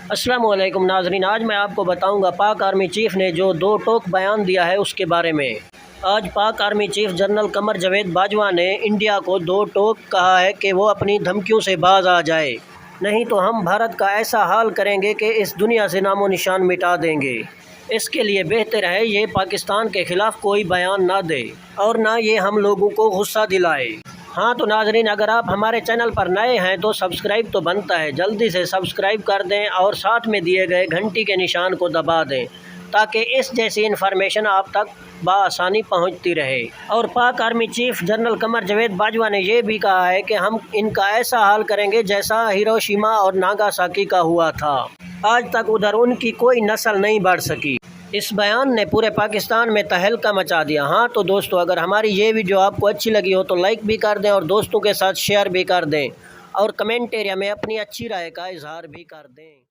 अस्सलाम वालेकुम नाज़रीन, आज मैं आपको बताऊंगा पाक आर्मी चीफ़ ने जो दो टोक बयान दिया है उसके बारे में। आज पाक army chief general Qamar Javed Bajwa ने इंडिया को दो टोक कहा है कि वो अपनी धमकियों से बाज आ जाए, नहीं तो हम भारत का ऐसा हाल करेंगे कि इस दुनिया से नामो निशान मिटा देंगे। इसके लिए बेहतर है ये पाकिस्तान के ख़िलाफ़ कोई बयान ना दे और ना ये हम लोगों को गुस्सा दिलाए। हाँ तो नाजरीन, अगर आप हमारे चैनल पर नए हैं तो सब्सक्राइब तो बनता है, जल्दी से सब्सक्राइब कर दें और साथ में दिए गए घंटी के निशान को दबा दें ताकि इस जैसी इन्फॉर्मेशन आप तक बआसानी पहुंचती रहे। और पाक army chief general Qamar Javed Bajwa ने यह भी कहा है कि हम इनका ऐसा हाल करेंगे जैसा हिरोशिमा और नागासाकी का हुआ था। आज तक उधर उनकी कोई नस्ल नहीं बढ़ सकी। इस बयान ने पूरे पाकिस्तान में तहलका मचा दिया। हाँ तो दोस्तों, अगर हमारी ये वीडियो आपको अच्छी लगी हो तो लाइक भी कर दें और दोस्तों के साथ शेयर भी कर दें और कमेंट एरिया में अपनी अच्छी राय का इजहार भी कर दें।